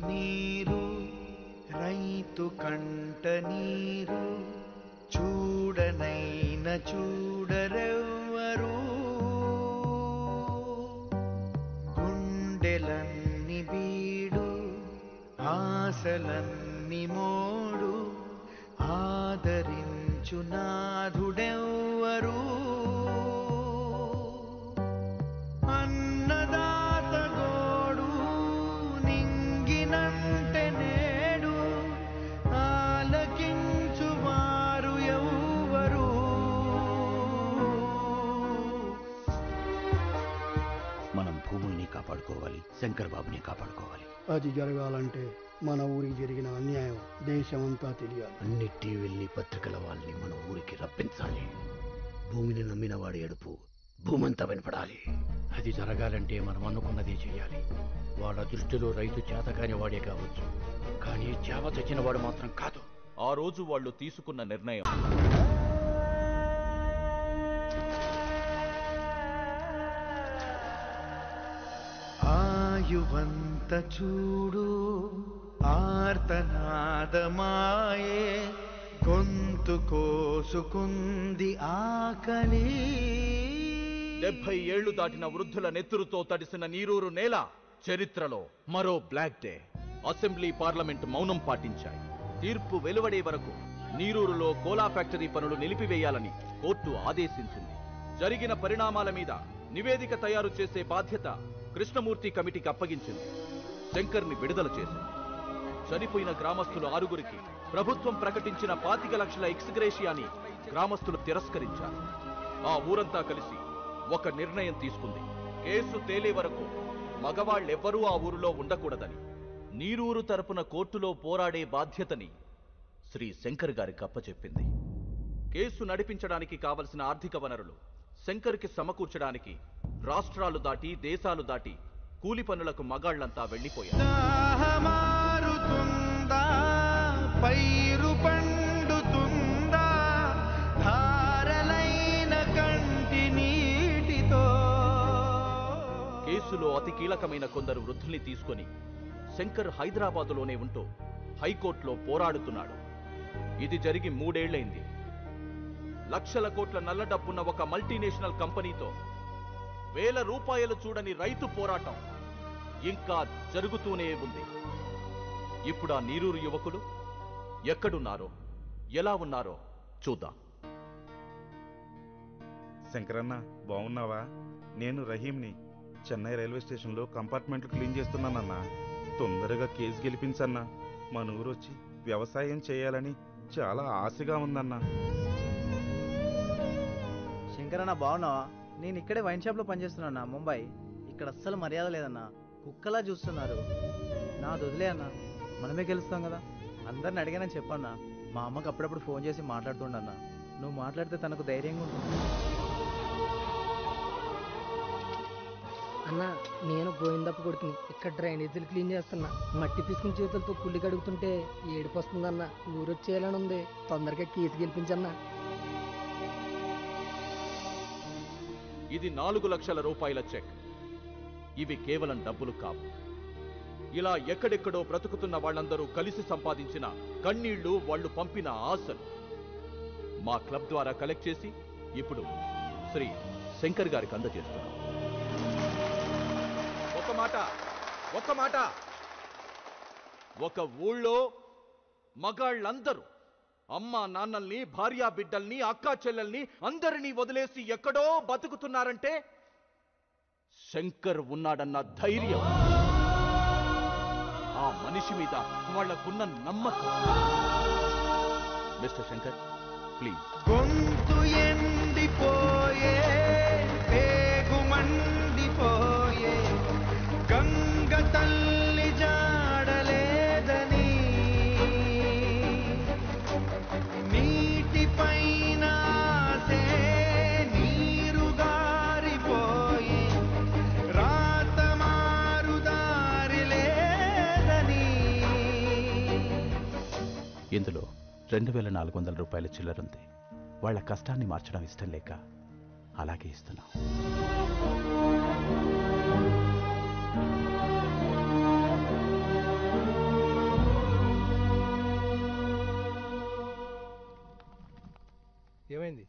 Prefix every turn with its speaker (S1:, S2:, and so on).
S1: నీరు రైతు కంట నీరు చూడనైన చూడరెవ్వరు గుండెలన్ని బీడు ఆశలన్ని మోడు ఆదరించు నాథుడెవ్వరు అన్నదాత గోడు నింగినంటే నేడు ఆలకించువారు ఎవ్వరు
S2: మనం భూముల్ని కాపాడుకోవాలి, శంకర్ బాబుని కాపాడుకోవాలి.
S3: అది జరగాలంటే మన ఊరికి జరిగిన అన్యాయం దేశమంతా తెలియాలి.
S2: అన్ని టీవీల్ని పత్రికల వాళ్ళని మన ఊరికి రప్పించాలి. భూమిని నమ్మిన వాడి ఎడుపు భూమంతా వినపడాలి. అది జరగాలంటే మనం అనుకున్నదే చేయాలి. వాళ్ళ దృష్టిలో రైతు చేతకాని వాడే కావచ్చు, కానీ చేవ చచ్చిన వాడు మాత్రం కాదు.
S4: ఆ రోజు వాళ్ళు తీసుకున్న నిర్ణయం
S1: ఆయువంత చూడు ఆర్తనాదమాయే గొంతు కోసుకుంది ఆకలి
S4: 70 ఏళ్లు దాటిన వృద్ధుల నెత్తురుతో తడిసిన నీరూరు నేల చరిత్రలో మరో బ్లాక్ డే. అసెంబ్లీ పార్లమెంట్ మౌనం పాటించాయి. తీర్పు వెలువడే వరకు నీరూరులో కోలా ఫ్యాక్టరీ పనులు నిలిపివేయాలని కోర్టు ఆదేశించింది. జరిగిన పరిణామాల మీద నివేదిక తయారు చేసే బాధ్యత కృష్ణమూర్తి కమిటీకి అప్పగించింది. శంకర్ని విడుదల చేసింది. చనిపోయిన గ్రామస్తులు 6గురికి ప్రభుత్వం ప్రకటించిన 25 లక్షల ఎక్స్గ్రేషియాని గ్రామస్తులు తిరస్కరించారు. ఆ ఊరంతా కలిసి ఒక నిర్ణయం తీసుకుంది. కేసు తేలే వరకు మగవాళ్ళెవ్వరూ ఆ ఊరిలో ఉండకూడదని. నీరూరు తరపున కోర్టులో పోరాడే బాధ్యతని శ్రీ శంకర్ గారికి అప్పచెప్పింది. కేసు నడిపించడానికి కావలసిన ఆర్థిక వనరులు శంకర్కి సమకూర్చడానికి రాష్ట్రాలు దాటి దేశాలు దాటి కూలి పనులకు మగాళ్లంతా వెళ్లిపోయారు.
S1: పైరు పండుతుందా ధారలైన కంటి నీటితో.
S4: కేసులో అతి కీలకమైన కొందరు వృద్ధుల్ని తీసుకొని శంకర్ హైదరాబాదులోనే ఉంటూ హైకోర్టులో పోరాడుతున్నాడు. ఇది జరిగి 3 ఏళ్లైంది. లక్షల కోట్ల నల్ల డబ్బున్న ఒక మల్టీనేషనల్ కంపెనీతో వేల రూపాయలు చూడని రైతు పోరాటం ఇంకా జరుగుతూనే ఉంది. ఇప్పుడు ఆ నీరూరు యువకులు ఎక్కడున్నారో ఎలా ఉన్నారో చూద్దాం.
S5: శంకరన్న, బాగున్నావా? నేను రహీంని. చెన్నై రైల్వే స్టేషన్లో కంపార్ట్మెంట్లు క్లీన్ చేస్తున్నానన్నా. తొందరగా కేసు గెలిపించన్నా. మన ఊరొచ్చి వ్యవసాయం చేయాలని చాలా ఆశగా ఉందన్నా.
S6: శంకరన్న, బాగున్నావా? నేను ఇక్కడే వైన్ షాప్లో పనిచేస్తున్నా ముంబై. ఇక్కడ అస్సలు మర్యాద లేదన్నా. కుక్కలా చూస్తున్నారు. నా వదిలే అన్నా, మనమే గెలుస్తాం కదా. అందరిని అడిగానని చెప్పన్నా. మా అమ్మకి అప్పుడప్పుడు ఫోన్ చేసి మాట్లాడుతుండన్నా. నువ్వు మాట్లాడితే తనకు ధైర్యంగా ఉంటుంది.
S7: అన్నా, నేను గోవిందప్ప కొడుకుని. ఇక్కడ డ్రైనేజీలు క్లీన్ చేస్తున్నా. మట్టి పిసుకుని చేతులతో కుళ్ళి కడుగుతుంటే ఏడుపు వస్తుందన్నా. ఊరొచ్చేయాలని ఉంది. తొందరగా కేసు గెలిపించన్నా.
S4: ఇది 4 లక్షల రూపాయల చెక్. ఇవి కేవలం డబ్బులు కావు. ఇలా ఎక్కడెక్కడో బ్రతుకుతున్న వాళ్ళందరూ కలిసి సంపాదించిన కన్నీళ్లు, వాళ్ళు పంపిన ఆశలు మా క్లబ్ ద్వారా కలెక్ట్ చేసి ఇప్పుడు శ్రీ శంకర్ గారికి అందజేస్తున్నాం. ఒక మాట, ఒక ఊళ్ళో మగాళ్ళందరూ అమ్మా నాన్నల్ని, భార్యా బిడ్డల్ని, అక్కా చెల్లెల్ని అందరినీ వదిలేసి ఎక్కడో బతుకుతున్నారంటే శంకర్ ఉన్నాడన్న ధైర్యం, ఆ మనిషి మీద వాళ్లకున్న నమ్మకం. Mister Shankar, please.
S1: గొంతు ఎండిపోయే పేగు మండిపోయే గంగ తల్లి జాడలేదని నీటిపైన నీరు గారిపోయి రాత మారుదారి లేదని.
S4: ఇందులో 2400 రూపాయల చిల్లరుంది. వాళ్ళ కష్టాన్ని మార్చడం ఇష్టం లేక అలాగే ఇస్తున్నాం.
S8: ఏమైంది?